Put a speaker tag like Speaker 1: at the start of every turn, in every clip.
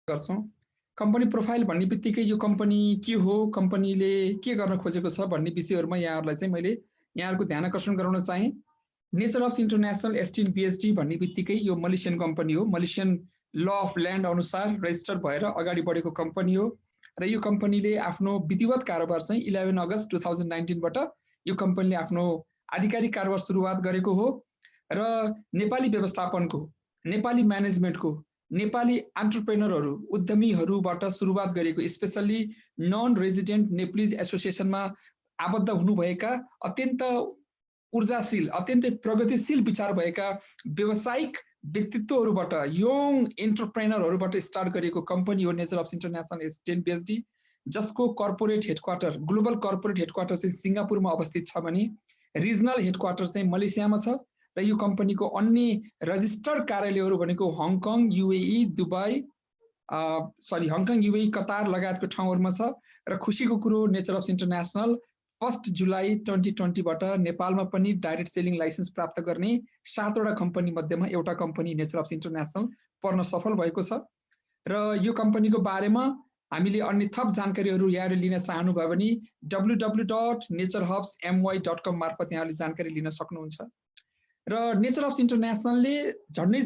Speaker 1: गर्छौं। Company profile भन्ने बित्तिकै यो कम्पनी के हो, कम्पनीले के गर्न खोजेको छ भन्ने विषयहरुमा यहाँहरुलाई चाहिँ मैले यहाँहरुको ध्यान आकर्षण गराउन चाहे। नेचर अफ इन्टरनेशनल एसटिएन बीएसडी भन्ने बित्तिकै यो मलेसियन कम्पनी हो। मलेसियन ल अफ ल्यान्ड अनुसार रेजिस्टर भएर अगाडि बढेको कम्पनी हो र यो कम्पनीले आफ्नो विधिवत कारोबार चाहिँ 11 अगस्त 2019 बाट यो कम्पनीले आफ्नो आधिकारिक कारोबार सुरुवात गरेको हो र नेपाली व्यवस्थापनको, नेपाली म्यानेजमेन्टको, नेपाली एन्टरप्रेन्योरहरु, उद्यमीहरुबाट सुरुवात गरेको स्पेशली नन रेजिडेन्ट नेप्लिज एसोसिएसनमा आबद्ध हुनुभएका अत्यन्त ऊर्जाशील, अत्यन्तै प्रगतिशील विचार भएका व्यावसायिक व्यक्तित्वहरुबाट, यङ एन्टरप्रेन्योरहरुबाट स्टार्ट गरेको कम्पनी हो नेचर अफ इन्टरनेशनल एसटिएन बीएसडी, जसको corporate headquarter, global corporate headquarter चाहिँ सिंगापुरमा अवस्थित छ भने रिजनल हेडक्वार्टर चाहिँ मलेसियामा छ र यो कम्पनीको अन्य रजिस्टर्ड कार्यालयहरू भनेको Hong Kong, UAE, Dubai, Hong Kong, UAE, Qatar लगायतको ठाउँहरुमा छ र खुशीको कुरो नेचर अफ इन्टरनेशनल 1 जुलाई 2020 बाट नेपालमा पनि डाइरेक्ट सेलिङ लाइसेन्स प्राप्त गर्ने 7 वटा कम्पनी मध्येमा एउटा कम्पनी नेचर अफ इन्टरनेशनल पर्न सफल भएको छ र यो कम्पनीको बारेमा हामीले अन्य थप जानकारीहरू यहाँले लिन चाहनुभयो भने www.naturehubsmy.com मार्फत यहाँले जानकारी लिन सक्नुहुन्छ र नेचर अफ इन्टरनेशनलले झन्डै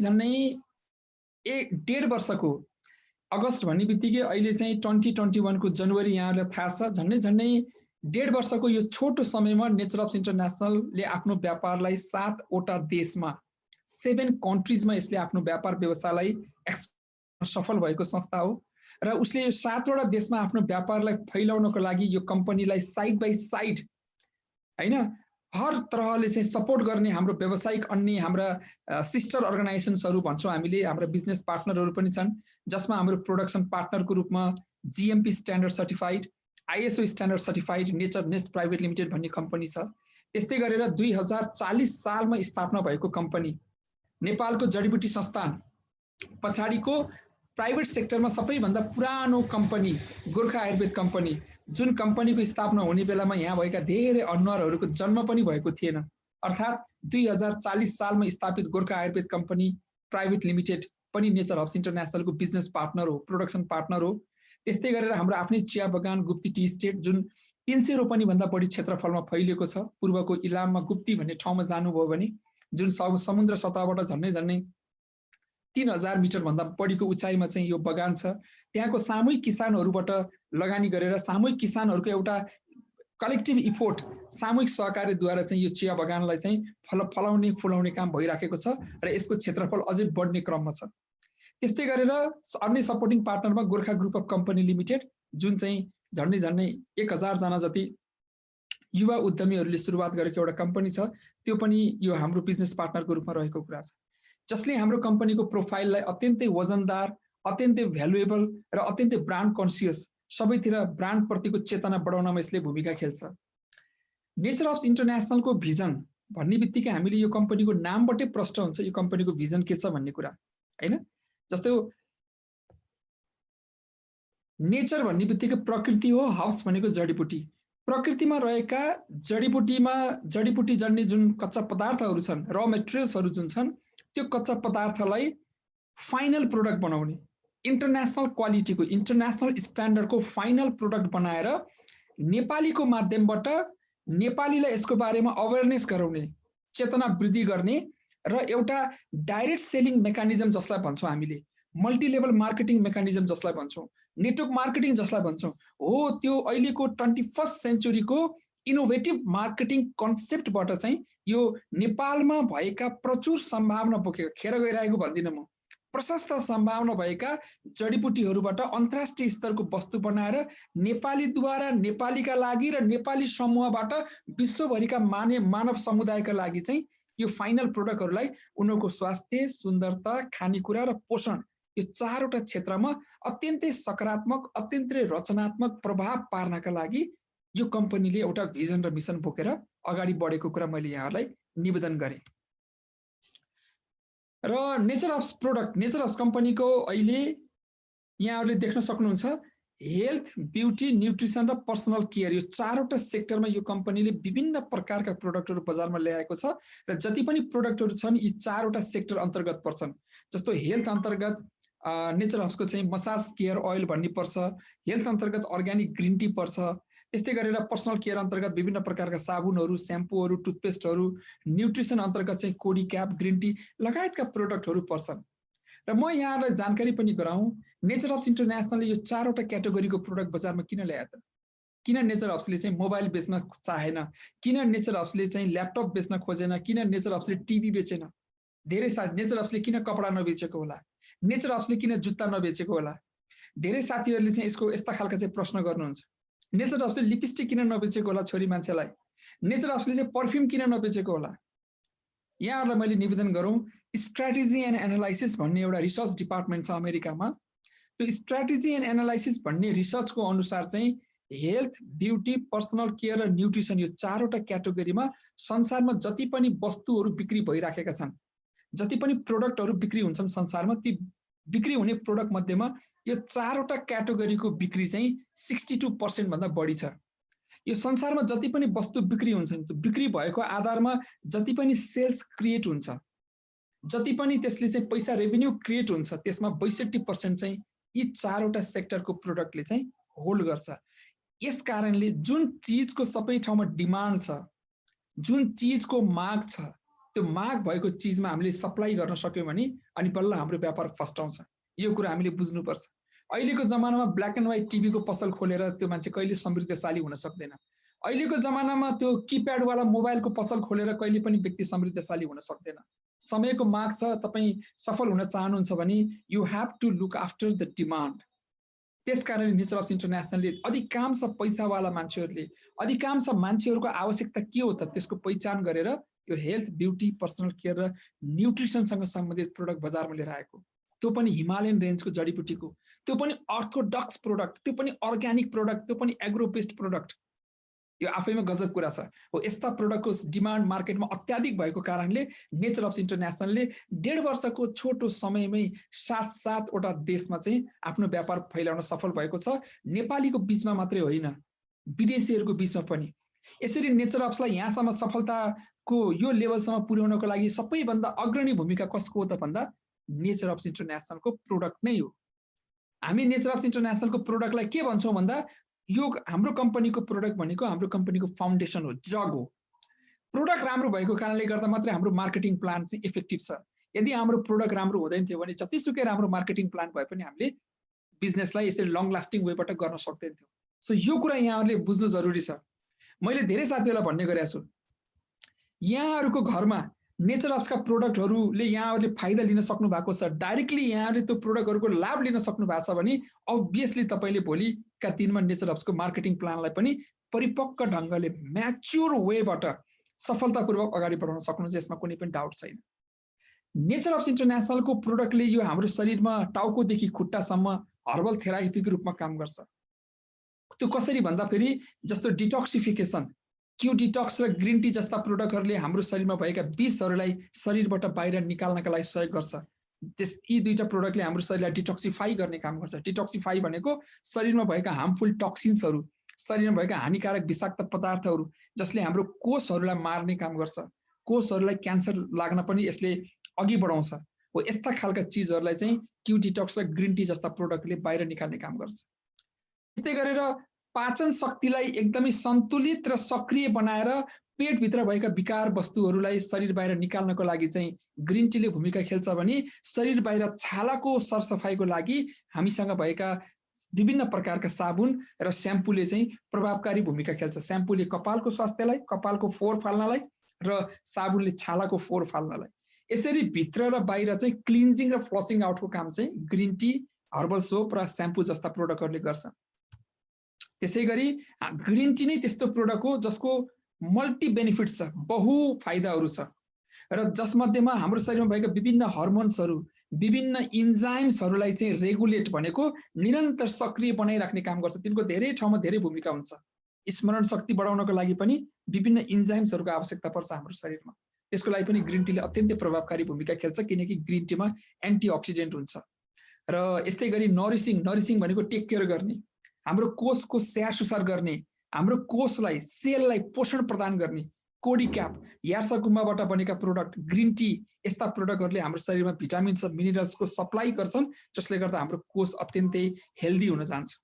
Speaker 1: 1.5 वर्षको अगस्त भन्ने बित्तिकै अहिले चाहिँ 2021 को जनवरी यहाँलाई थाहा छ, झन्डै 1.5 वर्षको यो छोटो समयमा नेचर अफ इन्टरनेशनलले आफ्नो व्यापारलाई 7 वटा देशमा 7 कन्ट्रीजमा यसले आफ्नो व्यापार व्यवसायलाई सफल भएको संस्था हो र उसले यो 7 वटा देशमा आफ्नो व्यापारलाई फैलाउनको लागि यो कम्पनीलाई साइड बाइ साइड हैन हर तरहले चाहिँ सपोर्ट गर्ने हाम्रो व्यावसायिक अन्य हाम्रा सिस्टर अर्गनाइजेसन्सहरु भन्छौं हामीले, हाम्रा बिजनेस पार्टनरहरु पनि छन् जसमा हाम्रो प्रोडक्सन पार्टनरको रूपमा GMP standard certified, ISO standard certified nature nest private limited भन्ने कम्पनी छ। त्यस्तै गरेर 2040 सालमा स्थापना भएको कम्पनी, नेपालको जडीबुटी संस्थान पछाडीको प्राइभेट सेक्टरमा सबैभन्दा पुरानो कम्पनी गोर्खा आयुर्वेद कम्पनी, जुन कम्पनीको स्थापना हुने बेलामा यहाँ भएका धेरै अनुहारहरूको जन्म पनि भएको थिएन, अर्थात् 2040 सालमा स्थापित Gorkha Ayurveda company private limited पनि नेचर हब्स इन्टरनेशनलको बिजनेस पार्टनर हो, प्रोडक्सन पार्टनर हो। त्यस्तै गरेर हाम्रो आफ्नै चिया बगान गुप्ती टी स्टेट जुन 300 रोपनी भन्दा बढी क्षेत्रफलमा फैलिएको छ, पूर्वको इलाममा गुप्ती भन्ने ठाउँमा जानुभयो भने जुन समुद्र सतहबाट झन्डै 3000 मिटर भन्दा बढीको उचाइमा चाहिँ यो बगान छ। त्यहाँको सामूहिक किसानहरुबाट लगानी गरेर सामूहिक किसानहरुको एउटा कलेक्टिभ इफोर्ट, सामूहिक सहकार्यद्वारा चाहिँ यो चिया बगानलाई चाहिँ फलाउने फुलाउने काम भइराखेको छ र यसको क्षेत्रफल अझै बढ्ने क्रममा छ। त्यस्तै गरेर अन्य सपोर्टिङ पार्टनरमा Gorkha group of company limited जुन चाहिँ झन्डै 1000 जना जति युवा उद्यमीहरूले सुरुवात गरेको एउटा कम्पनी छ, त्यो पनि यो हाम्रो बिजनेस पार्टनरको रूपमा रहेको कुरा छ, जसले हाम्रो कम्पनीको प्रोफाइललाई अत्यन्तै वजनदार, अत्यन्तै भ्यालुएबल र अत्यन्तै ब्रान्ड कन्सियस, सबैतिर ब्रान्ड प्रतिको चेतना बढाउनमा यसले भूमिका खेल्छ। नेचर अफ इन्टरनेशनलको भिजन भन्ने बित्तिकै हामीले यो कम्पनीको नामबाटै प्रष्ट हुन्छ यो कम्पनीको भिजन के छ भन्ने कुरा हैन। जस्तै नेचर भन्ने बित्तिकै प्रकृति हो, हाउस भनेको जडीबुटी, प्रकृतिमा रहेका जडीबुटी जन्य जुन कच्चा पदार्थहरू छन्, र मेटेरियल्सहरू जुन छन्, त्यो कच्चा पदार्थलाई फाइनल प्रोडक्ट बनाउने, इन्टरनेशनल क्वालिटीको, इन्टरनेशनल स्ट्यान्डर्डको फाइनल प्रोडक्ट बनाएर नेपालीको माध्यमबाट नेपालीलाई यसको बारेमा अवेरनेस गराउने, चेतना वृद्धि गर्ने र एउटा डाइरेक्ट सेलिङ मेकानिजम जसलाई भन्छौँ हामीले, मल्टी लेभल मार्केटिङ मेकानिजम जसलाई भन्छौँ, नेटवर्क मार्केटिङ जसलाई भन्छौँ हो, त्यो अहिलेको 21st सेन्चुरीको इनोभेटिभ मार्केटिङ कन्सेप्टबाट चाहिँ यो नेपालमा भएका प्रचुर सम्भावना बोकेको, खेर गइरहेको भन्दिनँ म, प्रशस्त सम्भावना भएका जडीबुटीहरूबाट अन्तर्राष्ट्रिय स्तरको वस्तु बनाएर नेपालीद्वारा नेपालीका लागि र नेपाली समूहबाट विश्वभरिका मानव समुदायका लागि चाहिँ यो फाइनल प्रोडक्टहरूलाई उनीहरूको स्वास्थ्य, सुन्दरता, खानेकुरा र पोषण यो 4 वटा क्षेत्रमा अत्यन्तै सकारात्मक, अत्यन्तै रचनात्मक प्रभाव पार्नका लागि यो कम्पनीले एउटा भिजन र मिसन बोकेर अगाडि बढेको कुरा मैले यहाँहरूलाई निवेदन गरेँ। र nature of product, nature of कम्पनीको अहिले यहाँहरूले देख्न सक्नुहुन्छ हेल्थ, ब्युटी, न्युट्रिसन र पर्सनल केयर यो 4 वटा सेक्टरमा यो कम्पनीले विभिन्न प्रकारका प्रोडक्टहरू बजारमा ल्याएको छ र जति पनि प्रोडक्टहरू छन् यी 4 वटा सेक्टर अन्तर्गत पर्छन्। जस्तो हेल्थ अन्तर्गत नेचर हब्सको चाहिँ मसाज केयर ओइल भन्ने पर्छ, हेल्थ अन्तर्गत अर्ग्यानिक ग्रिन टी पर्छ, त्यस्तै गरेर पर्सनल केयर अन्तर्गत विभिन्न प्रकारका साबुनहरू, स्याम्पूहरू, टुथपेस्टहरू, न्युट्रिसन अन्तर्गत चाहिँ कोडी क्याप, ग्रिन टी लगायतका प्रोडक्टहरू पर्छन्। र म यहाँलाई जानकारी पनि गराउँ, नेचर हब्स इन्टरनेसनलले यो 4वटा क्याटेगोरीको प्रोडक्ट बजारमा किन ल्यायो त? किन नेचर हब्सले चाहिँ मोबाइल बेच्न चाहेन? किन नेचर हब्सले चाहिँ ल्यापटप बेच्न खोजेन? किन नेचर हब्सले टिभी बेचेन? धेरै साथी नेचर हब्सले किन कपडा नबेचेको होला? नेचर हब्सले किन जुत्ता नबेचेको होला? धेरै साथीहरूले चाहिँ यसको यस्ता खालका चाहिँ प्रश्न गर्नुहुन्छ। नेचर हब्सले लिपस्टिक किन नबेचेको होला छोरी मान्छेलाई? नेचर हब्सले चाहिँ परफ्युम किन नबेचेको होला? यहाँहरूलाई मैले निवेदन गरौँ, स्ट्र्याटेजी एन्ड एनालाइसिस भन्ने एउटा रिसर्च डिपार्टमेन्ट छ अमेरिकामा। त्यो स्ट्र्याटेजी एन्ड एनालाइसिस भन्ने रिसर्चको अनुसार चाहिँ हेल्थ, ब्युटी, पर्सनल केयर र न्युट्रिसन यो 4वटा क्याटेगोरीमा संसारमा जति पनि वस्तुहरू बिक्री भइराखेका छन्, जति पनि प्रोडक्टहरू बिक्री हुन्छन् संसारमा, ती बिक्री हुने प्रोडक्ट मध्येमा यो 4वटा क्याटेगोरीको बिक्री चाहिँ 62% भन्दा बढी छ। यो संसारमा जति पनि वस्तु बिक्री हुन्छन्, त्यो बिक्री भएको आधारमा जति पनि सेल्स क्रिएट हुन्छ, जति पनि त्यसले चाहिँ पैसा रेभेन्यू क्रिएट हुन्छ, त्यसमा 62% चाहिँ यी 4वटा सेक्टरको प्रोडक्टले चाहिँ होल्ड गर्छ। यस कारणले जुन चीजको सबै ठाउँमा डिमान्ड छ, जुन चीजको माग छ, त्यो माग भएको चीजमा हामीले सप्लाई गर्न सक्यौँ भने अनि बल्ल हाम्रो व्यापार फस्टाउँछ। यो कुरा हामीले बुझ्नुपर्छ। अहिलेको जमानामा ब्ल्याक एन्ड व्हाइट टिभीको पसल खोलेर त्यो मान्छे कहिले समृद्धशाली हुन सक्दैन। अहिलेको जमानामा त्यो किप्याडवाला मोबाइलको पसल खोलेर कहिले पनि व्यक्ति समृद्धशाली हुन सक्दैन। समयको माग छ, तपाईँ सफल हुन चाहनुहुन्छ भने you have to look after the demand. त्यसकारणले नेचर हब्स इन्टरनेसनलले अधिकांश पैसावाला मान्छेहरूले, अधिकांश मान्छेहरूको आवश्यकता के हो त त्यसको पहिचान गरेर यो हेल्थ, ब्युटी, पर्सनल केयर र न्युट्रिसनसँग सम्बन्धित प्रोडक्ट बजारमा लिएर आएको। त्यो पनि हिमालयन रेन्जको जडीबुटीको, त्यो पनि अर्थोडक्स प्रोडक्ट, त्यो पनि अर्ग्यानिक प्रोडक्ट, त्यो पनि एग्रो बेस्ड प्रोडक्ट। यो आफैमा गजब कुरा छ। हो यस्ता प्रोडक्टको डिमान्ड मार्केटमा अत्याधिक भएको कारणले नेचर हब्स इन्टरनेसनलले 1.5 वर्षको छोटो समयमै 7-7वटा देशमा चाहिँ आफ्नो व्यापार फैलाउन सफल भएको छ। नेपालीको बीचमा मात्रै होइन, विदेशीहरूको बीचमा पनि। यसरी नेचर हब्सलाई यहाँसम्म सफलताको यो लेभलसम्म पुर्याउनको लागि सबैभन्दा अग्रणी भूमिका कसको हो त भन्दा नेचर हब्स इन्टरनेसनलको प्रोडक्ट नै हो। हामी नेचर हब्स इन्टरनेसनलको प्रोडक्टलाई के भन्छौँ भन्दा यो हाम्रो कम्पनीको प्रोडक्ट भनेको हाम्रो कम्पनीको फाउन्डेसन हो, जग हो। प्रोडक्ट राम्रो भएको कारणले गर्दा मात्रै हाम्रो मार्केटिङ प्लान चाहिँ इफेक्टिभ छ। यदि हाम्रो प्रोडक्ट राम्रो हुँदैन थियो भने जतिसुकै राम्रो मार्केटिङ प्लान भए पनि हामीले बिजनेसलाई यसरी लङ लास्टिङ वेबाट गर्न सक्दैन थियो। सो यो कुरा यहाँहरूले बुझ्नु जरुरी छ। मैले धेरै साथीहरूलाई भन्ने गरेको छु, यहाँहरूको घरमा नेचर हब्सका प्रोडक्टहरूले यहाँहरूले फाइदा लिन सक्नु भएको छ, डाइरेक्टली यहाँहरूले त्यो प्रोडक्टहरूको लाभ लिन सक्नु भएको छ भने अभियसली तपाईँले भोलिका दिनमा नेचर हब्सको मार्केटिङ प्लानलाई पनि परिपक्व ढङ्गले म्याच्योर वेबाट सफलतापूर्वक अगाडि बढाउन सक्नुहुन्छ, यसमा कुनै पनि डाउट छैन। नेचर हब्स इन्टरनेसनलको प्रोडक्टले यो हाम्रो शरीरमा टाउकोदेखि खुट्टासम्म हर्बल थेरापीको रूपमा काम गर्छ। त्यो कसरी भन्दाखेरि जस्तो डिटक्सिफिकेसन, क्यू डिटक्स र ग्रिन टी जस्ता प्रोडक्टहरूले हाम्रो शरीरमा भएका विषहरूलाई शरीरबाट बाहिर निकाल्नका लागि सहयोग गर्छ। यी दुईटा प्रोडक्टले हाम्रो शरीरलाई डिटक्सिफाई गर्ने काम गर्छ। डिटक्सिफाई भनेको शरीरमा भएका हार्मफुल टक्सिन्सहरू, शरीरमा भएका हानिकारक विषाक्त पदार्थहरू जसले हाम्रो कोषहरूलाई मार्ने काम गर्छ, कोषहरूलाई क्यान्सर लाग्न पनि यसले अघि बढाउँछ। हो यस्ता खालका चिजहरूलाई चाहिँ क्यू डिटक्स र ग्रिन टी जस्ता प्रोडक्टले बाहिर निकाल्ने काम गर्छ। त्यस्तै गरेर पाचन शक्तिलाई एकदमै सन्तुलित र सक्रिय बनाएर पेटभित्र भएका विकार वस्तुहरूलाई शरीर बाहिर निकाल्नको लागि चाहिँ ग्रिन टीले भूमिका खेल्छ भने शरीर बाहिर छालाको सरसफाइको लागि हामीसँग भएका विभिन्न प्रकारका साबुन र स्याम्पूले चाहिँ प्रभावकारी भूमिका खेल्छ। स्याम्पूले कपालको स्वास्थ्यलाई, कपालको फोहोर फाल्नलाई र साबुनले छालाको फोहोर फाल्नलाई। यसरी भित्र र बाहिर चाहिँ क्लिन्जिङ र फ्लसिङ आउटको काम चाहिँ ग्रिन टी, हर्बल सोप र स्याम्पू जस्ता प्रोडक्टहरूले गर्छ। त्यसै गरी ग्रिन टी नै त्यस्तो प्रोडक्ट हो जसको मल्टी बेनिफिट्स छ, बहु फाइदाहरू छ र जसमध्येमा हाम्रो शरीरमा भएका विभिन्न हर्मोन्सहरू, विभिन्न इन्जाइम्सहरूलाई चाहिँ रेगुलेट भनेको निरन्तर सक्रिय बनाइराख्ने काम गर्छ। तिनको धेरै ठाउँमा धेरै भूमिका हुन्छ। स्मरण शक्ति बढाउनको लागि पनि विभिन्न इन्जाइम्सहरूको आवश्यकता पर्छ हाम्रो शरीरमा। त्यसको लागि पनि ग्रिन टीले अत्यन्तै प्रभावकारी भूमिका खेल्छ किनकि ग्रिन टीमा एन्टिअक्सिडेन्ट हुन्छ। र यस्तै गरी नरिसिङ भनेको टेक केयर गर्ने, हाम्रो कोषको स्याहार सुसार गर्ने, हाम्रो कोषलाई, सेललाई पोषण प्रदान गर्ने, कोडी क्याप, यार्साकुम्बाबाट बनेका प्रोडक्ट, ग्रिन टी, यस्ता प्रोडक्टहरूले हाम्रो शरीरमा भिटामिन्स र मिनरल्सको सप्लाई गर्छन्, जसले गर्दा हाम्रो कोष अत्यन्तै हेल्दी हुन जान्छ।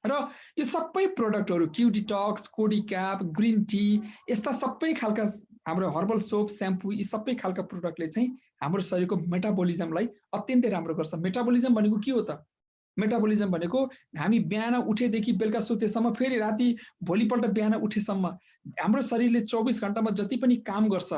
Speaker 1: र यो सबै प्रोडक्टहरू क्यु डिटक्स, कोडी क्याप, ग्रिन टी, यस्ता सबै खालका हाम्रो हर्बल सोप, स्याम्पू, यी सबै खालका प्रोडक्टले चाहिँ हाम्रो शरीरको मेटाबोलिजमलाई अत्यन्तै राम्रो गर्छ। मेटाबोलिजम भनेको के हो त? मेटाबोलिजम भनेको हामी बिहान उठेदेखि बेलुका सुतेसम्म, फेरि राति भोलिपल्ट बिहान उठेसम्म हाम्रो शरीरले 24 घण्टामा जति पनि काम गर्छ,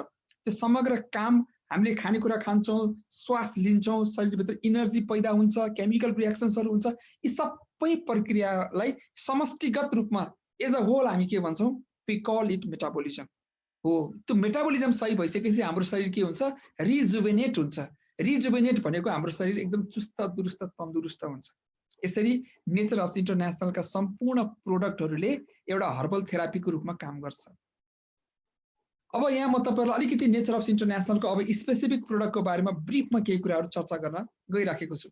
Speaker 1: त्यो समग्र काम हामीले खानेकुरा खान्छौँ, श्वास लिन्छौँ, शरीरभित्र इनर्जी पैदा हुन्छ, केमिकल रिएक्सन्सहरू हुन्छ, यी सबै प्रक्रियालाई समष्टिगत रूपमा एज अ होल हामी के भन्छौँ? वी कल इट मेटाबोलिजम हो। त्यो मेटाबोलिजम सही भइसकेपछि हाम्रो शरीर के हुन्छ? रिजुभेनेट हुन्छ। रिजुभेनेट भनेको हाम्रो शरीर एकदम चुस्त दुरुस्त तन्दुरुस्त हुन्छ। यसरी नेचर हब्स इन्टरनेसनलका सम्पूर्ण प्रोडक्टहरूले एउटा हर्बल थेरापीको रूपमा काम गर्छ। अब यहाँ म तपाईहरुलाई अलिकति नेचर हब्स इन्टरनेसनलको अब स्पेसिफिक प्रोडक्टको बारेमा ब्रिफमा केही कुराहरू चर्चा गर्न गइराखेको छु।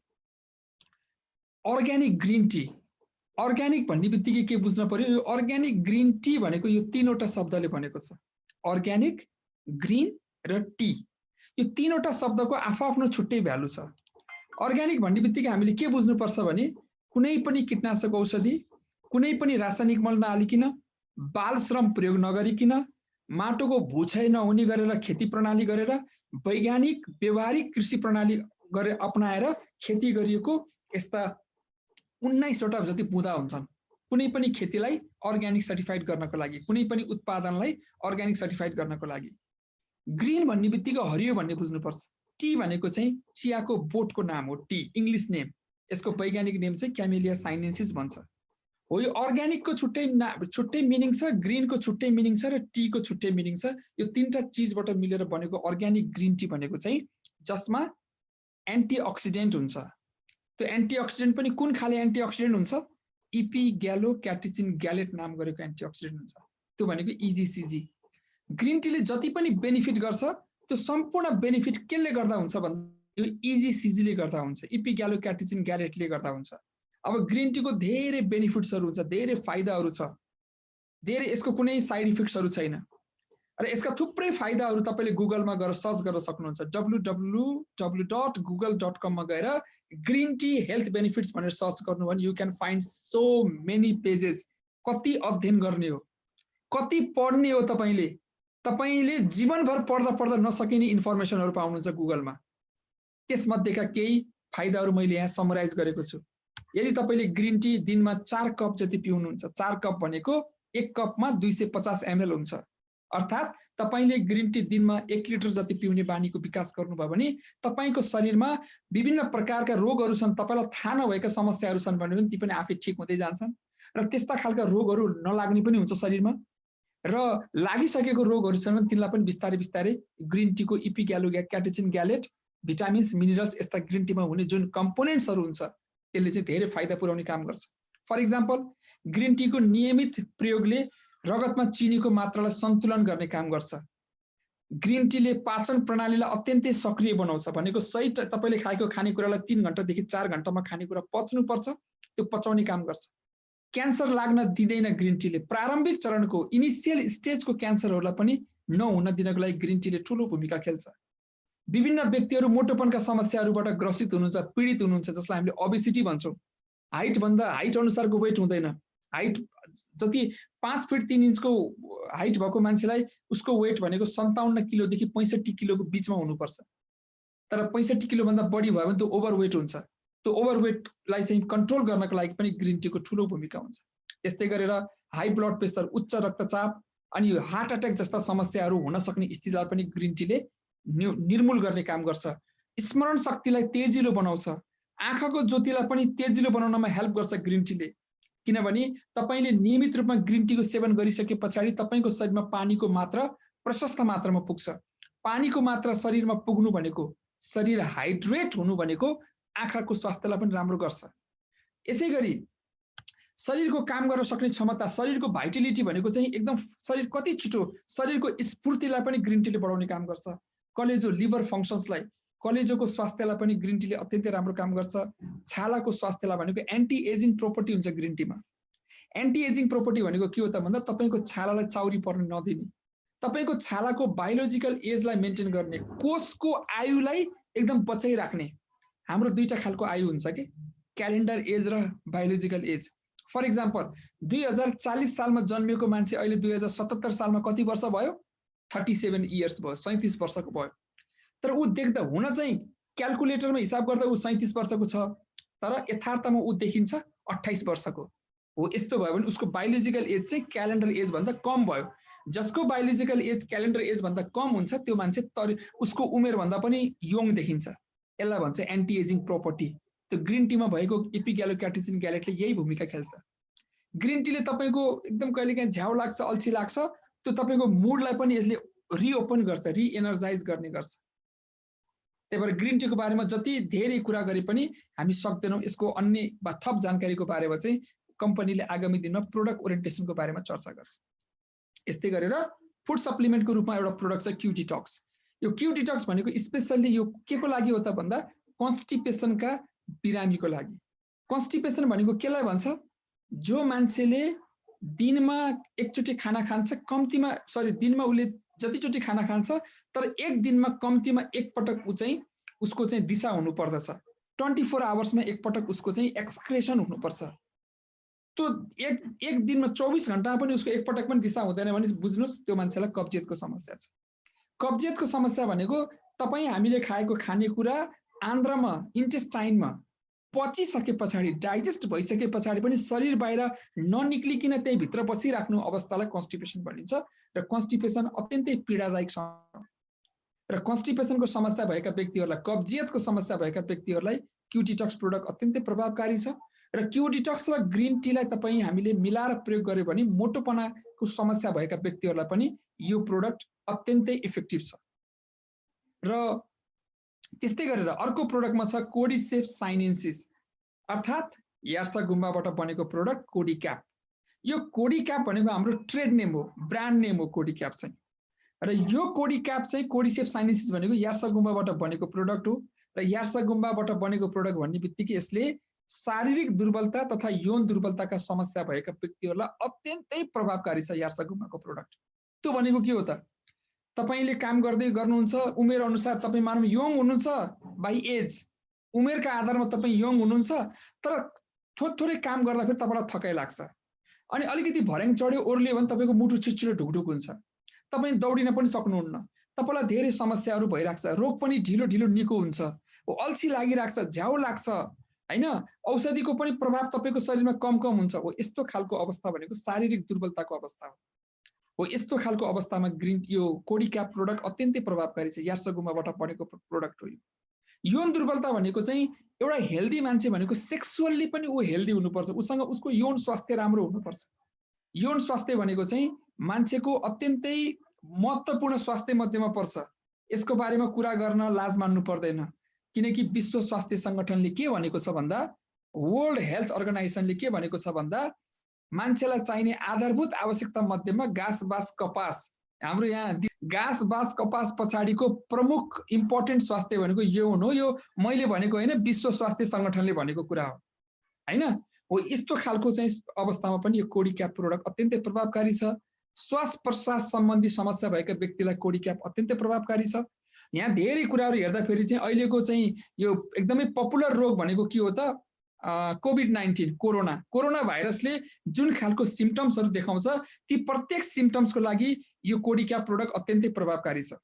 Speaker 1: अर्ग्यानिक ग्रिन टी, अर्ग्यानिक भन्ने बित्तिकै के बुझ्न पर्यो? यो अर्ग्यानिक ग्रिन टी भनेको यो तीनवटा शब्दले बनेको छ। अर्ग्यानिक, ग्रिन र टी, यो तीनवटा शब्दको आफ्नो छुट्टै भ्यालु छ। अर्ग्यानिक भन्ने बित्तिकै हामीले के बुझ्नुपर्छ भने कुनै पनि कीटनाशक औषधि, कुनै पनि रासायनिक मल नहालिकन, बाल श्रम प्रयोग नगरिकन, माटोको भूक्षय नहुने गरेर खेती प्रणाली गरेर, वैज्ञानिक व्यवहारिक कृषि प्रणाली गरे अपनाएर खेती गरिएको यस्ता 19 वटा जति बुँदा हुन्छन्। कुनै पनि खेतीलाई अर्ग्यानिक सर्टिफाइड गर्नको लागि, कुनै पनि उत्पादनलाई अर्ग्यानिक सर्टिफाइड गर्नको लागि। ग्रिन भन्ने बित्तिकै हरियो भन्ने बुझ्नुपर्छ। टी भनेको चाहिँ चियाको बोटको नाम हो, टी इंग्लिश नेम, यसको वैज्ञानिक नेम चाहिँ क्यामेलिया साइनेन्सिस भन्छ। हो, यो अर्ग्यानिकको छुट्टै मिनिङ छ, ग्रिनको छुट्टै मिनिङ छ र टीको छुट्टै मिनिङ छ। यो तीनटा चीजबाट मिलेर बनेको अर्ग्यानिक ग्रिन टी भनेको चाहिँ जसमा एन्टिअक्सिडेन्ट हुन्छ। त्यो एन्टिअक्सिडेन्ट पनि कुन खाले एन्टिअक्सिडेन्ट हुन्छ? इपी ग्यालो क्याटेचिन ग्यालेट नाम गरेको एन्टिअक्सिडेन्ट हुन्छ, त्यो भनेको इजीसीजी। ग्रिन टीले जति पनि बेनिफिट गर्छ त्यो सम्पूर्ण बेनिफिट केले गर्दा हुन्छ भन्दा यो इजीसीजीले गर्दा हुन्छ, इपी ग्यालो क्याटेचिन ग्यालेटले गर्दा हुन्छ। अब ग्रिन टीको धेरै बेनिफिट्सहरू हुन्छ, धेरै फाइदाहरू छ, धेरै यसको कुनै साइड इफेक्ट्सहरू छैन र यसका थुप्रै फाइदाहरू तपाईले गुगलमा गएर सर्च गर्न सक्नुहुन्छ। www.google.com मा गएर ग्रिन टी हेल्थ बेनिफिट्स भनेर सर्च गर्नु भने you can find so many pages. कति अध्ययन गर्ने हो, कति पढ्ने हो तपाईले जीवनभर पढ्दा नसकिने इन्फर्मेसनहरू पाउनुहुन्छ गुगलमा। त्यसमध्येका केही फाइदाहरू मैले यहाँ समराइज गरेको छु। यदि तपाईले ग्रिन टी दिनमा 4 कप जति पिउनुहुन्छ, 4 कप भनेको 1 कपमा 250 ml हुन्छ, अर्थात् तपाईले ग्रिन टी दिनमा 1 लिटर जति पिउने बानीको विकास गर्नुभयो भने तपाईको शरीरमा विभिन्न प्रकारका रोगहरू छन्, तपाईलाई थाहा नभएका समस्याहरू छन् भने पनि ती पनि आफै ठीक हुँदै जान्छन् र त्यस्ता खालका रोगहरू नलाग्ने पनि हुन्छ शरीरमा र लागिसकेको रोगहरू छन् भने तिनलाई पनि बिस्तारै बिस्तारै ग्रिन टीको इपी ग्यालो क्याटेचिन ग्यालेट, भिटामिन्स, मिनरल्स यस्ता ग्रिन टीमा हुने जुन कम्पोनेन्ट्सहरू हुन्छ त्यसले चाहिँ धेरै फाइदा पुर्याउने काम गर्छ। फर इक्जाम्पल ग्रिन टीको नियमित प्रयोगले रगतमा चिनीको मात्रालाई सन्तुलन गर्ने काम गर्छ। ग्रिन टीले पाचन प्रणालीलाई अत्यन्तै सक्रिय बनाउँछ, भनेको सही तपाईले खाएको खानेकुरालाई 3 घण्टादेखि 4 घण्टामा खानेकुरा पच्नुपर्छ, त्यो पचाउने काम गर्छ। क्यान्सर लाग्न दिँदैन ग्रिन टीले, प्रारम्भिक चरणको इनिसियल स्टेजको क्यान्सरहरूलाई पनि नहुन दिनको लागि ग्रिन टीले ठूलो भूमिका खेल्छ। विभिन्न व्यक्तिहरू मोटोपनका समस्याहरूबाट ग्रसित हुनुहुन्छ, पीडित हुनुहुन्छ, जसलाई हामीले ओबेसिटी भन्छौँ। हाइट अनुसारको वेट हुँदैन। हाइट जति 5 फिट 3 इन्चको हाइट भएको मान्छेलाई उसको वेट भनेको 57 किलोदेखि 65 किलोको बिचमा हुनुपर्छ, तर 65 किलो भन्दा बढी भयो भने त्यो ओभरवेट हुन्छ। त्यो ओभरवेटलाई चाहिँ कन्ट्रोल गर्नको लागि पनि ग्रिन टीको ठूलो भूमिका हुन्छ। त्यस्तै गरेर हाई ब्लड प्रेसर, उच्च रक्तचाप अनि हार्ट अट्याक जस्ता समस्याहरू हुन सक्ने स्थितिलाई पनि ग्रिन टीले निर्मूल गर्ने काम गर्छ। स्मरण शक्तिलाई तेजिलो बनाउँछ, आँखाको ज्योतिलाई पनि तेजिलो बनाउनमा हेल्प गर्छ ग्रिन टीले, किनभने तपाईले नियमित रूपमा ग्रिन टीको सेवन गरिसके पछाडि तपाईको शरीरमा पानीको मात्रा प्रशस्त मात्रामा पुग्छ। पानीको मात्रा शरीरमा पुग्नु भनेको, शरीर हाइड्रेट हुनु भनेको आँखाको स्वास्थ्यलाई पनि राम्रो गर्छ। यसैगरी शरीरको काम गर्न सक्ने क्षमता, शरीरको भाइटालिटी भनेको चाहिँ एकदम शरीर कति छिटो, शरीरको स्फूर्तिलाई पनि ग्रिन टीले बढाउने काम गर्छ। कलेजो, लिभर फङ्सन्सलाई, कलेजोको स्वास्थ्यलाई पनि ग्रिन टीले अत्यन्तै राम्रो काम गर्छ। छालाको स्वास्थ्यलाई भनेको एन्टी एजिङ प्रोपर्टी हुन्छ ग्रिन टीमा। एन्टी एजिङ प्रोपर्टी भनेको के हो त भन्दा तपाईको छालालाई चाउरी पर्न नदिने, तपाईको छालाको बायोलोजिकल एजलाई मेन्टेन गर्ने, कोषको आयुलाई एकदम बचाइराख्ने। हाम्रो दुईटा खालको आयु हुन्छ के, क्यालेन्डर एज र बायोलोजिकल एज। फर इक्जाम्पल 2040 सालमा जन्मेको मान्छे अहिले 2077 सालमा कति वर्ष भयो? 37 इयर्स भयो, 37 वर्षको भयो। तर ऊ देख्दा हुन चाहिँ क्याल्कुलेटरमा हिसाब गर्दा ऊ 37 वर्षको छ, तर यथार्थमा ऊ देखिन्छ 28 वर्षको हो। यस्तो भयो भने उसको बायोलोजिकल एज चाहिँ क्यालेन्डर एज भन्दा कम भयो। जसको बायोलोजिकल एज क्यालेन्डर एज भन्दा कम हुन्छ त्यो मान्छे उसको उमेर भन्दा पनि यङ देखिन्छ। यसलाई भन्छ एन्टी एजिङ प्रपर्टी। त्यो ग्रिन टीमा भएको एपिग्यालोक्याटेसिन ग्यालेटले यही भूमिका खेल्छ। ग्रिन टीले तपाईको एकदम कहिलेकाहीँ झ्याउ लाग्छ, अल्छी लाग्छ, त्यो तपाईको मुडलाई पनि यसले रिओपन गर्छ, रिएनर्जाइज गर्ने गर्छ। त्यही भएर ग्रिन टीको बारेमा जति धेरै कुरा गरे पनि हामी सक्दैनौँ। यसको अन्य वा थप जानकारीको बारेमा चाहिँ कम्पनीले आगामी दिनमा प्रोडक्ट ओरिएन्टेसनको बारेमा चर्चा गर्छ। यस्तै गरेर फुड सप्लिमेन्टको रूपमा एउटा प्रोडक्ट छ क्यू डिटक्स। यो क्यू डिटक्स भनेको स्पेसल्ली यो के को लागि हो त भन्दा कन्स्टिपेसनका बिरामीको लागि। कन्स्टिपेसन भनेको केलाई भन्छ? जो मान्छेले दिनमा एकचोटि खाना खान्छ, कम्तीमा दिनमा उसले जतिचोटि खाना खान्छ तर एक दिनमा कम्तीमा एक पटक उसको चाहिँ दिशा हुनु पर्दछ। 24 आवर्समा एक पटक उसको चाहिँ एक्सक्रेसन हुनुपर्छ। त्यो एक दिनमा 24 घण्टामा पनि उसको एक पटक पनि दिशा हुँदैन भने बुझ्नुस् त्यो मान्छेलाई कब्जियतको समस्या छ। कब्जियतको समस्या भनेको तपाईँ हामीले खाएको खानेकुरा आन्द्रामा, इन्टेस्टाइनमा पचिसके पछाडि, डाइजेस्ट भइसके पछाडि पनि शरीर बाहिर ननिक्लिकन त्यही भित्र बसिराख्नु अवस्थालाई कन्स्टिपेसन भनिन्छ। र कन्स्टिपेसन अत्यन्तै पीडादायक छ। र कन्स्टिपेसनको समस्या भएका व्यक्तिहरूलाई, कब्जियतको समस्या भएका व्यक्तिहरूलाई क्यू डिटक्स प्रोडक्ट अत्यन्तै प्रभावकारी छ। र क्यू डिटक्स र ग्रिन टीलाई तपाईँ हामीले मिलाएर प्रयोग गर्यो भने मोटोपनाको समस्या भएका व्यक्तिहरूलाई पनि यो प्रोडक्ट अत्यन्तै इफेक्टिभ छ। र त्यस्तै गरेर अर्को प्रोडक्टमा छ कोडिसेफ साइनेन्सिस, अर्थात् यार्सा गुम्बाबाट बनेको प्रोडक्ट कोडी क्याप। यो कोडी क्याप भनेको हाम्रो ट्रेड नेम हो, ब्रान्ड नेम हो कोडी क्याप चाहिँ। र यो कोडी क्याप चाहिँ कोडिसेफ साइनेन्सिस भनेको यार्सा गुम्बाबाट बनेको प्रोडक्ट हो। र यार्सा गुम्बाबाट बनेको प्रोडक्ट भन्ने बित्तिकै यसले शारीरिक दुर्बलता तथा यौन दुर्बलताका समस्या भएका व्यक्तिहरूलाई अत्यन्तै प्रभावकारी छ। यार्सा गुम्बाको प्रोडक्ट त्यो भनेको के हो त? तपाईले काम गर्दै गर्नुहुन्छ, उमेर अनुसार तपाईँ मानव यङ हुनुहुन्छ, बाइ एज उमेरका आधारमा तपाईँ यङ हुनुहुन्छ, तर थोरै काम गर्दा फेरि तपाईलाई थकाइ लाग्छ। अनि अलिकति भर्याङ चढ्यो ओर्लियो भने तपाईको मुटु छिटछिटो ढुकढुक हुन्छ, तपाईँ दौडिन पनि सक्नुहुन्न, तपाईलाई धेरै समस्याहरू भइराख्छ, रोग पनि ढिलो ढिलो निको हुन्छ, अल्छी लागिराख्छ, झ्याउ लाग्छ हैन, औषधिको पनि प्रभाव तपाईको शरीरमा कम हुन्छ। हो यस्तो खालको अवस्था भनेको शारीरिक दुर्बलताको अवस्था हो। हो यस्तो खालको अवस्थामा यो कोडी क्याप प्रोडक्ट अत्यन्तै प्रभावकारी छ। यार्सा गुम्बाबाट बनेको प्रोडक्ट हो। यौन दुर्बलता भनेको चाहिँ एउटा हेल्दी मान्छे भनेको सेक्सुअल्ली पनि ऊ हेल्दी हुनुपर्छ, उसँग उसको यौन स्वास्थ्य राम्रो हुनुपर्छ। यौन स्वास्थ्य भनेको चाहिँ मान्छेको अत्यन्तै महत्त्वपूर्ण स्वास्थ्य मध्येमा पर्छ। यसको बारेमा कुरा गर्न लाज मान्नु पर्दैन, किनकि विश्व स्वास्थ्य संगठनले के भनेको छ भन्दा, वर्ल्ड हेल्थ अर्गनाइजेसनले के भनेको छ भन्दा, मान्छेलाई चाहिने आधारभूत आवश्यकता मध्येमा घाँस बाँस कपास, हाम्रो यहाँ घाँस बाँस कपास पछाडिको प्रमुख इम्पोर्टेन्ट स्वास्थ्य भनेको यौन हो। यो मैले भनेको होइन, विश्व स्वास्थ्य संगठनले भनेको कुरा हो हैन। हो यस्तो खालको चाहिँ अवस्थामा पनि यो कोडी क्याप प्रोडक्ट अत्यन्तै प्रभावकारी छ। श्वास प्रश्वास सम्बन्धी समस्या भएका व्यक्तिलाई कोडी क्याप अत्यन्तै प्रभावकारी छ। यहाँ धेरै कुराहरू हेर्दाखेरि चाहिँ अहिलेको चाहिँ यो एकदमै पपुलर रोग भनेको के हो त? कोभिड-19 कोरोना भाइरसले जुन खालको सिम्पटम्सहरू देखाउँछ ती प्रत्येक सिम्पटम्सको लागि यो कोडी क्याप प्रोडक्ट अत्यन्तै प्रभावकारी छ।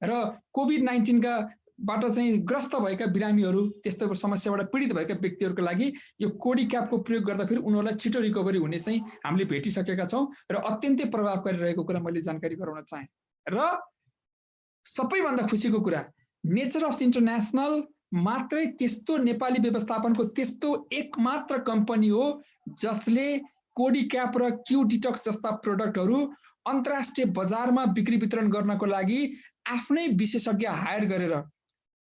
Speaker 1: र कोभिड-19 का बाट चाहिँ ग्रस्त भएका बिरामीहरू, त्यस्तो समस्याबाट पीडित भएका व्यक्तिहरूको लागि यो कोडी क्यापको प्रयोग गर्दा फेरि उनीहरूलाई छिटो रिकभरी हुने चाहिँ हामीले भेटिसकेका छौँ र अत्यन्तै प्रभावकारी रहेको कुरा मैले जानकारी गराउन चाहे। र सबैभन्दा खुसीको कुरा, नेचर अफ इन्टरनेसनल मात्रै त्यस्तो नेपाली व्यवस्थापनको त्यस्तो एकमात्र कम्पनी हो जसले कोडी क्याप र क्यू डिटक्स जस्ता प्रोडक्टहरू अन्तर्राष्ट्रिय बजारमा बिक्री वितरण गर्नको लागि आफ्नै विशेषज्ञ हायर गरेर,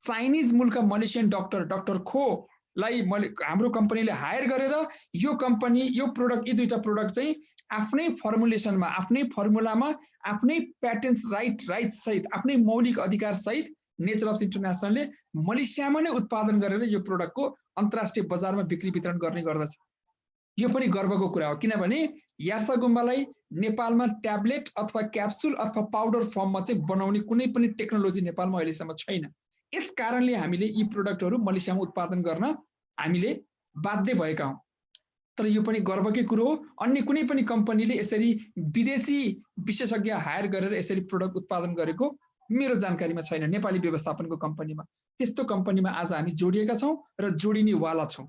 Speaker 1: चाइनिज मुलका मलेसियन डाक्टर खोलाई हाम्रो कम्पनीले हायर गरेर यो कम्पनी यो प्रोडक्ट, यी दुईटा प्रोडक्ट चाहिँ आफ्नै फर्मुलेसनमा, आफ्नै फर्मुलामा, आफ्नै प्याटेन्ट्स राइट सहित, आफ्नै मौलिक अधिकार सहित नेचर अफ इन्टरनेसनलले मलेसियामा नै उत्पादन गरेर यो प्रोडक्टको अन्तर्राष्ट्रिय बजारमा बिक्री वितरण गर्ने गर्दछ। यो पनि गर्वको कुरा हो, किनभने यार्सागुम्बालाई नेपालमा ट्याब्लेट अथवा क्याप्सुल अथवा पाउडर फर्ममा चाहिँ बनाउने कुनै पनि टेक्नोलोजी नेपालमा अहिलेसम्म छैन। यस कारणले हामीले यी प्रोडक्टहरू मलेसियामा उत्पादन गर्न हामीले बाध्य भएका हौँ। तर यो पनि गर्वकै कुरो हो। अन्य कुनै पनि कम्पनीले यसरी विदेशी विशेषज्ञ हायर गरेर यसरी प्रोडक्ट उत्पादन गरेको मेरो जानकारीमा छैन। नेपाली व्यवस्थापनको कम्पनीमा त्यस्तो कम्पनीमा आज हामी जोडिएका छौँ र जोडिनेवाला छौँ।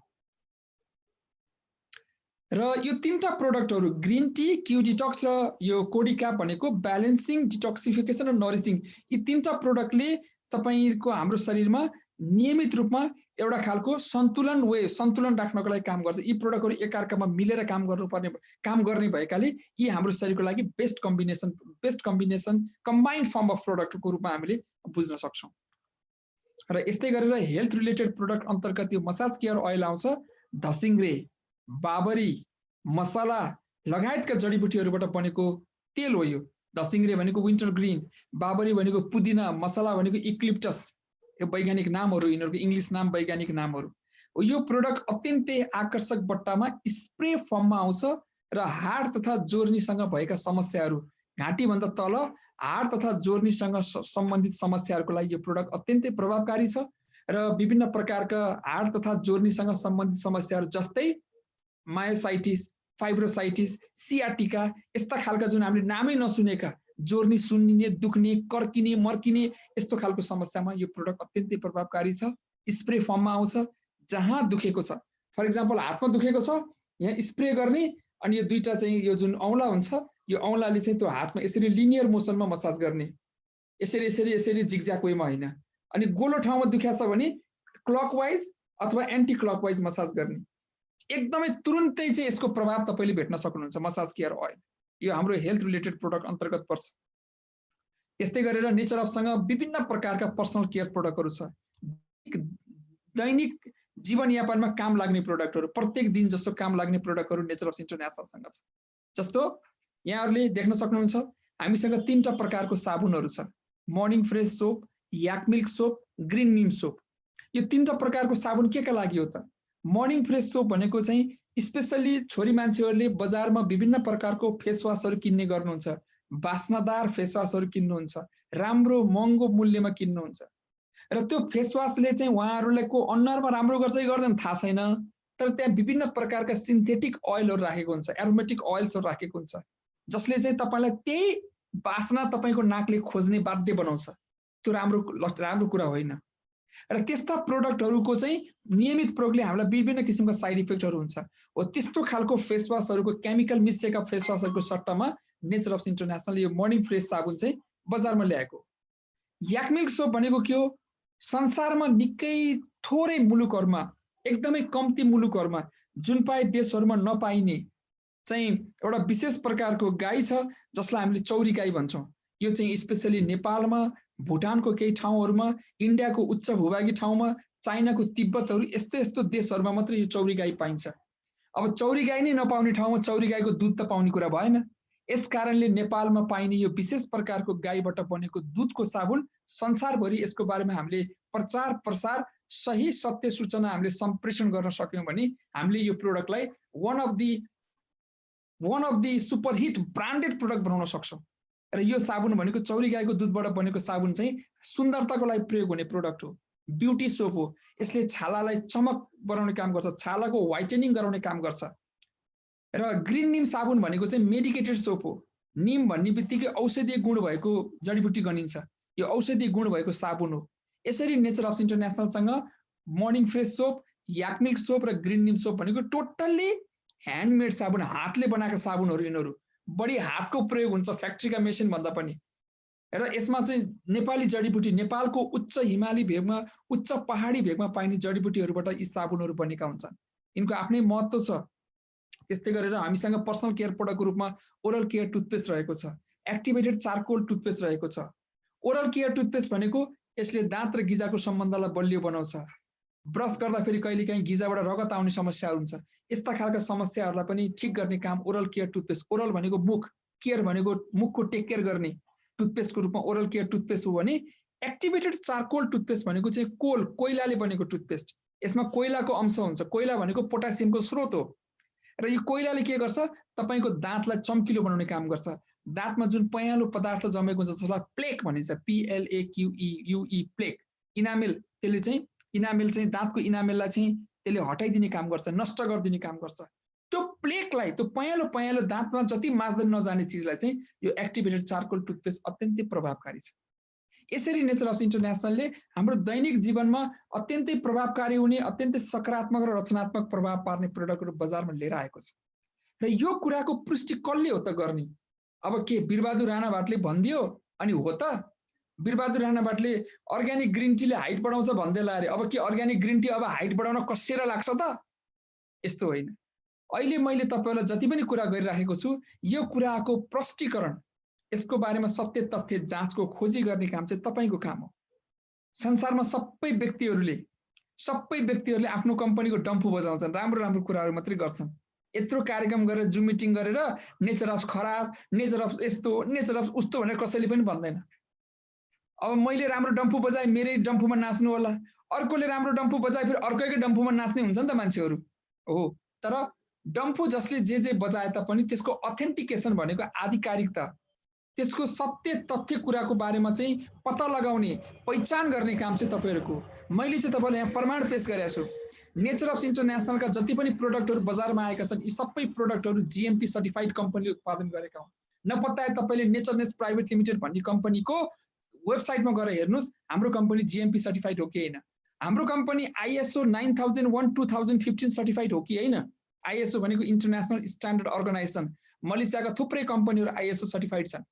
Speaker 1: र यो तीनटा प्रोडक्टहरू ग्रीन टी, क्यू डिटक्स र यो कोडिका भनेको ब्यालेन्सिङ, डिटक्सिफिकेसन र नरिसिङ, यी तीनटा प्रोडक्टले तपाईको हाम्रो शरीरमा नियमित रूपमा एउटा खालको सन्तुलन राख्नको लागि काम गर्छ। यी प्रोडक्टहरू एकअर्कामा मिलेर काम गर्ने भएकाले यी हाम्रो शरीरको लागि best combination combined form of प्रोडक्टको रूपमा हामीले बुझ्न सक्छौँ। र यस्तै गरेर हेल्थ रिलेटेड प्रोडक्ट अन्तर्गत यो मसाज केयर ओइल आउँछ। धसिङ्ग्रे, बाबरी, मसाला लगायतका जडीबुटीहरूबाट बनेको तेल हो यो। धसिङ्ग्रे भनेको विन्टर ग्रीन, बाबरी भनेको पुदिना, मसाला भनेको इक्लिप्टस, यो वैज्ञानिक नामहरू, यिनीहरूको इङ्ग्लिस नाम वैज्ञानिक नामहरू। यो प्रोडक्ट अत्यन्तै आकर्षक बट्टामा स्प्रे फर्ममा आउँछ र हाड तथा जोर्नीसँग भएका समस्याहरू, घाँटीभन्दा तल हाड तथा जोर्नीसँग सम्बन्धित समस्याहरूको लागि यो प्रोडक्ट अत्यन्तै प्रभावकारी छ। र विभिन्न प्रकारका हाड तथा जोर्नीसँग सम्बन्धित समस्याहरू जस्तै मायोसाइटिस, फाइब्रोसाइटिस, सियाटिका, यस्ता खालका जुन हामीले नामै नसुनेका जोर्नी सुन्निने, दुख्ने, कर्किने, मर्किने यस्तो खालको समस्यामा यो प्रोडक्ट अत्यन्तै प्रभावकारी छ। स्प्रे फर्ममा आउँछ। जहाँ दुखेको छ, फर इक्जाम्पल हातमा दुखेको छ, यहाँ स्प्रे गर्ने, अनि यो दुईटा चाहिँ यो जुन औँला हुन्छ, यो औँलाले चाहिँ त्यो हातमा यसरी लिनियर मोसनमा मसाज गर्ने, यसरी यसरी यसरी जिगज्याग वेमा होइन। अनि गोलो ठाउँमा दुख्या छ भने क्लकवाइज अथवा एन्टी क्लकवाइज मसाज गर्ने। एकदमै तुरुन्तै चाहिँ यसको प्रभाव तपाईँले भेट्न सक्नुहुन्छ। मसाज केयर ओइल यो हाम्रो हेल्थ रिलेटेड प्रोडक्ट अन्तर्गत पर्छ। त्यस्तै गरेर नेचर अफसँग विभिन्न प्रकारका पर्सनल केयर प्रोडक्टहरू छ। दैनिक जीवनयापनमा काम लाग्ने प्रोडक्टहरू, प्रत्येक दिन जस्तो काम लाग्ने प्रोडक्टहरू नेचर अफ इन्टरनेसनलसँग छ। जस्तो यहाँहरूले देख्न सक्नुहुन्छ हामीसँग तीनटा प्रकारको साबुनहरू छ। Morning fresh soap, yak milk soap, green neem soap. यो तीनटा प्रकारको साबुन के का लागि हो त? मर्निङ फ्रेस सोप भनेको चाहिँ स्पेसल्ली छोरी मान्छेहरूले बजारमा विभिन्न प्रकारको फेसवासहरू किन्ने गर्नुहुन्छ, बास्नादार फेसवासहरू किन्नुहुन्छ, राम्रो महँगो मूल्यमा किन्नुहुन्छ। र त्यो फेसवासले चाहिँ उहाँहरूलाई को अनुहारमा राम्रो गर्छ कि गर्दैन थाहा छैन, तर त्यहाँ विभिन्न प्रकारका सिन्थेटिक ओइलहरू राखेको हुन्छ, एरोमेटिक ओइल्सहरू राखेको हुन्छ, जसले चाहिँ तपाईँलाई त्यही बास्ना तपाईँको नाकले खोज्ने बाध्य बनाउँछ। त्यो राम्रो कुरा होइन। र त्यस्ता प्रोडक्टहरूको चाहिँ नियमित प्रयोगले हामीलाई विभिन्न किसिमका साइड इफेक्टहरू हुन्छ। हो त्यस्तो खालको फेसवासहरूको, केमिकल मिसिएका फेसवासहरूको सट्टामा नेचर अफ इन्टरनेसनल यो मर्निङ फ्रेस साबुन चाहिँ बजारमा ल्याएको। याक मिल्क सोप भनेको के हो? संसारमा निकै थोरै मुलुकहरूमा, एकदमै कम्ती मुलुकहरूमा, जुन पाए देशहरूमा नपाइने चाहिँ एउटा विशेष प्रकारको गाई छ जसलाई हामीले चौरी गाई भन्छौँ। यो चाहिँ स्पेसली नेपालमा, भुटानको केही ठाउँहरूमा, इन्डियाको उच्च भूभागी ठाउँमा, चाइनाको तिब्बतहरू यस्तो यस्तो देशहरूमा मात्रै यो चौरी गाई पाइन्छ। अब चौरी गाई नै नपाउने ठाउँमा चौरी गाईको दुध त पाउने कुरा भएन। यस कारणले नेपालमा पाइने यो विशेष प्रकारको गाईबाट बनेको दुधको साबुन संसारभरि यसको बारेमा हामीले प्रचार प्रसार, सही सत्य सूचना हामीले सम्प्रेषण गर्न सक्यौँ भने हामीले यो प्रोडक्टलाई one of the superhit branded product बनाउन सक्छौँ। र यो साबुन भनेको चौरी गाईको दुधबाट बनेको साबुन चाहिँ सुन्दरताको लागि प्रयोग हुने प्रोडक्ट हो, ब्युटी सोप हो। यसले छालालाई चमक बनाउने काम गर्छ, छालाको व्हाइटेनिङ गराउने काम गर्छ। र ग्रिन निम साबुन भनेको चाहिँ मेडिकेटेड सोप हो। निम भन्ने बित्तिकै औषधीय गुण भएको जडीबुटी गनिन्छ, यो औषधीय गुण भएको साबुन हो। यसरी नेचर अफ इन्टरनेसनलसँग morning fresh soap, yak milk soap र ग्रिन निम सोप भनेको टोटल्ली ह्यान्डमेड साबुन, हातले बनाएका साबुनहरू। यिनीहरू बढी हातको प्रयोग हुन्छ फ्याक्ट्रीका मेसिन भन्दा पनि। र यसमा चाहिँ नेपाली जडीबुटी, नेपालको उच्च हिमाली भेगमा, उच्च पहाडी भेगमा पाइने जडीबुटीहरूबाट यी साबुनहरू बनेका हुन्छन्। यिनको आफ्नै महत्त्व छ। त्यस्तै गरेर हामीसँग पर्सनल केयर प्रोडक्टको रूपमा ओरल केयर टुथपेस्ट रहेको छ, एक्टिभेटेड चारकोल टुथपेस्ट रहेको छ। ओरल केयर टुथपेस्ट भनेको यसले दाँत र गिजाको सम्बन्धलाई बलियो बनाउँछ। ब्रस गर्दाखेरि कहिलेकाहीँ गिजाबाट रगत आउने समस्याहरू हुन्छ, यस्ता खालका समस्याहरूलाई पनि ठिक गर्ने काम ओरल केयर टुथपेस्ट। ओरल भनेको मुख, केयर भनेको मुखको टेक केयर गर्ने टुथपेस्टको रूपमा ओरल केयर टुथपेस्ट हो भने एक्टिभेटेड चारकोल टुथपेस्ट भनेको चाहिँ कोइलाले बनेको टुथपेस्ट। यसमा कोइलाको अंश हुन्छ। कोइला भनेको पोटासियमको स्रोत हो र यो कोइलाले के गर्छ तपाईको दाँतलाई चम्किलो बनाउने काम गर्छ। दाँतमा जुन पहेँलो पदार्थ जमेको हुन्छ जसलाई प्लेक भनिन्छ, PLAQUE प्लेक, इनामेल, त्यसले चाहिँ इनामेल चाहिँ दाँतको इनामेललाई चाहिँ त्यसले हटाइदिने काम गर्छ, नष्ट गरिदिने काम गर्छ। त्यो प्लेकलाई, त्यो पहेँलो दाँतमा जति माझ्दै नजाने चिजलाई चाहिँ यो एक्टिभेटेड चारकोल टुथपेस्ट अत्यन्तै प्रभावकारी छ। यसरी नेचरअप्स इन्टरनेसनलले हाम्रो दैनिक जीवनमा अत्यन्तै प्रभावकारी हुने, अत्यन्तै सकारात्मक र रचनात्मक प्रभाव पार्ने प्रडक्टहरू बजारमा लिएर आएको छ। र यो कुराको पुष्टि कसले हो त गर्ने? अब के वीरबहादुर राणा भाटले भनिदियो अनि हो त? वीरबहादुर राणा भाटले अर्ग्यानिक ग्रिन टीले हाइट बढाउँछ भन्दै लाए, अब के अर्ग्यानिक ग्रिन टी अब हाइट बढाउन कसेर लाग्छ त? यस्तो होइन। अहिले मैले तपाईलाई जति पनि कुरा गरिराखेको छु, यो कुराको प्रष्टीकरण, यसको बारेमा सत्य तथ्य जाँचको खोजी गर्ने काम चाहिँ तपाईको काम हो। संसारमा सबै व्यक्तिहरूले आफ्नो कम्पनीको डम्फु बजाउँछन्, राम्रो कुराहरू मात्रै गर्छन्। यत्रो कार्यक्रम गरेर जुम मिटिङ गरेर नेचरअप्स खराब, नेचरअप्स यस्तो, नेचरअप्स उस्तो भनेर कसैले पनि भन्दैन। अब मैले राम्रो डम्फु बजाए मेरै डम्फुमा नाच्नु होला, अर्कोले राम्रो डम्फु बजाए फेरि अर्कैको डम्फुमा नाच्ने हुन्छ नि त मान्छेहरू। हो, तर डम्फु जसले जे बजाए तापनि त्यसको अथेन्टिकेसन भनेको आधिकारिकता, त्यसको सत्य तथ्य कुराको बारेमा चाहिँ पत्ता लगाउने, पहिचान गर्ने काम चाहिँ तपाईहरुको। मैले चाहिँ तपाईलाई यहाँ प्रमाण पेश गरेको छु। नेचरअप्स इन्टरनेसनलका जति पनि प्रोडक्टहरू बजारमा आएका छन्, यी सबै प्रोडक्टहरू GMP सर्टिफाइड कम्पनीले उत्पादन गरेका हुन्। नपत्ताए तपाईले नेचरनेस प्राइभेट लिमिटेड भन्ने कम्पनीको वेबसाइटमा गएर हेर्नुस्, हाम्रो कम्पनी GMP सर्टिफाइड हो कि हैन। हाम्रो कम्पनी ISO 9001:2015 सर्टिफाइड हो कि हैन। ISO भनेको इन्टरनेसनल स्ट्यान्डर्ड अर्गनाइजेसन। मलेसियाका थुप्रै कम्पनीहरू ISO सर्टिफाइड छन्।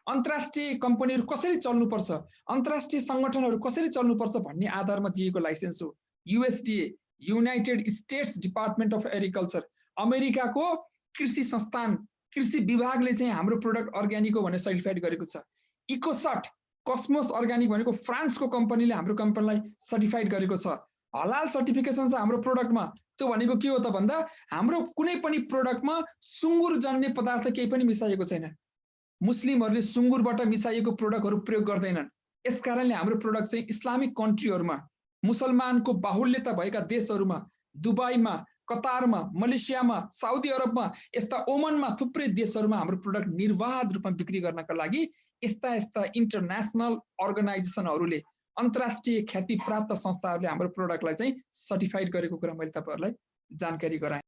Speaker 1: अन्तर्राष्ट्रिय कम्पनीहरू कसरी चल्नुपर्छ, अन्तर्राष्ट्रिय संगठनहरू कसरी चल्नुपर्छ भन्ने आधारमा दिएको लाइसेन्स हो। USDA, United states department of agriculture, अमेरिकाको कृषि संस्थान, कृषि विभागले चाहिँ हाम्रो प्रोडक्ट अर्ग्यानिक हो भनेर सर्टिफाइड गरेको छ। इकोसर्ट, कस्मोस अर्ग्यानिक भनेको फ्रान्सको कम्पनीले हाम्रो कम्पनीलाई सर्टिफाइड गरेको छ। हलाल सर्टिफिकेसन छ हाम्रो प्रोडक्टमा। त्यो भनेको के हो त भन्दा हाम्रो कुनै पनि प्रोडक्टमा सुँगुर जन्ने पदार्थ केही पनि मिसाइएको छैन। मुस्लिमहरूले सुँगुरबाट मिसाइएको प्रोडक्टहरू प्रयोग गर्दैनन्। यसकारणले हाम्रो प्रोडक्ट चाहिँ इस्लामिक कन्ट्रीहरूमा, मुसलमानको बाहुल्यता भएका देशहरूमा, दुबईमा, कतारमा, मलेसियामा, साउदी अरबमा, यस्ता ओमनमा थुप्रै देशहरूमा हाम्रो प्रोडक्ट निर्बाध रूपमा बिक्री गर्नका लागि यस्ता इन्टरनेसनल अर्गनाइजेसनहरूले, अन्तर्राष्ट्रिय ख्याति प्राप्त संस्थाहरूले हाम्रो प्रोडक्टलाई चाहिँ सर्टिफाइड गरेको कुरा मैले तपाईहरुलाई जानकारी गराएँ।